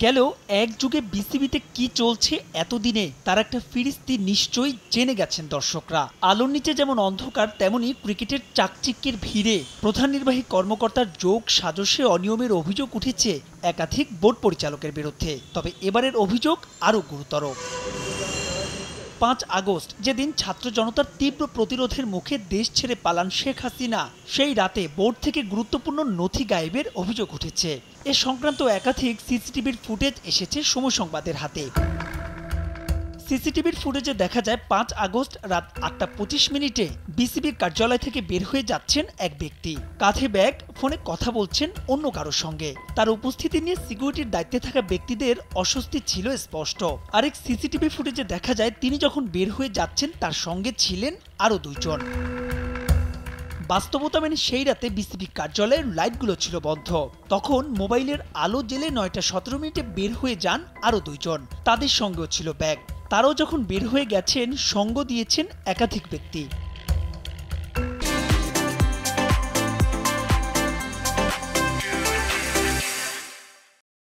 গেলেও এক যুগে বিসিবিতে কি চলছে এতদিনে তার একটা ফিরিস্তি নিশ্চয়ই জেনে গেছেন দর্শকরা। আলোর নিচে যেমন অন্ধকার, তেমনি ক্রিকেটের চাকচিক্যের ভিড়ে প্রধান নির্বাহী কর্মকর্তার যোগ সাজসে অনিয়মের অভিযোগ উঠেছে একাধিক বোর্ড পরিচালকের বিরুদ্ধে। তবে এবারের অভিযোগ আরও গুরুতর। ৫ আগস্ট যেদিন ছাত্র জনতার তীব্র প্রতিরোধের মুখে দেশ ছেড়ে পালান শেখ হাসিনা, সেই রাতে বোর্ড থেকে গুরুত্বপূর্ণ নথি গায়েবের অভিযোগ উঠেছে। এ সংক্রান্ত একাধিক সিসিটিভির ফুটেজ এসেছে সময় সংবাদের হাতে। সিসিটিভির ফুটেজে দেখা যায় ৫ আগস্ট রাত ৮টা ২৫ মিনিটে বিসিবির কার্যালয় থেকে বের হয়ে যাচ্ছেন এক ব্যক্তি। কাঁধে ব্যাগ, ফোনে কথা বলছেন অন্য কারোর সঙ্গে। তার উপস্থিতি নিয়ে সিকিউরিটির দায়িত্বে থাকা ব্যক্তিদের অস্বস্তি ছিল স্পষ্ট। আরেক সিসিটিভি ফুটেজে দেখা যায় তিনি যখন বের হয়ে যাচ্ছেন তার সঙ্গে ছিলেন আরও ২ জন। বাস্তবতা মেনে সেই রাতে বিসিবি কার্যালয়ের লাইটগুলো ছিল বন্ধ। তখন মোবাইলের আলো জ্বেলে ৯টা ১৭ মিনিটে বের হয়ে যান আরও ২ জন। তাদের সঙ্গেও ছিল ব্যাগ। তারাও যখন বের হয়ে গেছেন, সঙ্গ দিয়েছেন একাধিক ব্যক্তি।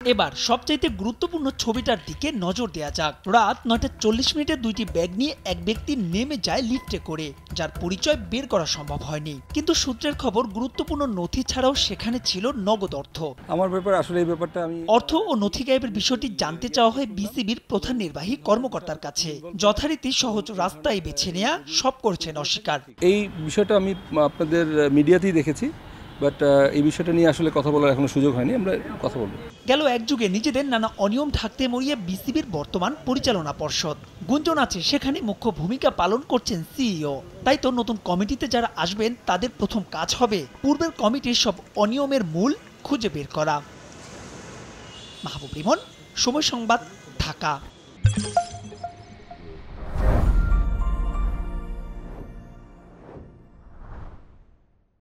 এবার সবচাইতে গুরুত্বপূর্ণ ছবিটার দিকে নজর দেয়া যাক। রাত ৯টা ৪০ মিনিটে ২টি ব্যাগ নিয়ে এক ব্যক্তি নেমে যায় লিফটে করে, যার পরিচয় বের করা সম্ভব হয়নি। কিন্তু সূত্রের খবর, গুরুত্বপূর্ণ নথি ছাড়াও সেখানে ছিল নগদ অর্থ। আমার ব্যাপারে আসলে এই ব্যাপারটা অর্থ ও নথি গায়েবের বিষয়টি জানতে চাওয়া হয় বিসিবির প্রধান নির্বাহী কর্মকর্তার কাছে। যথারীতি সহজ রাস্তায় বেছে নেয়া, সব করেছেন অস্বীকার। এই বিষয়টা আমি আপনাদের মিডিয়াতেই দেখেছি, বাট এই বিষয়টা নিয়ে আসলে কথা বলার এখনো সুযোগ হয়নি। আমরা কথা বলবো। গেল এক যুগে নিজেদের নানা অনিয়ম ঢাকতে মরিয়ে বিসিবির বর্তমান পরিচালনা পর্ষদ। গুঞ্জন আছে সেখানে মুখ্য ভূমিকা পালন করছেন সিইও। তাই তো নতুন কমিটিতে যারা আসবেন তাদের প্রথম কাজ হবে পূর্বের কমিটির সব অনিয়মের মূল খুঁজে বের করা। মাহবুব রিমন, সময় সংবাদ, ঢাকা।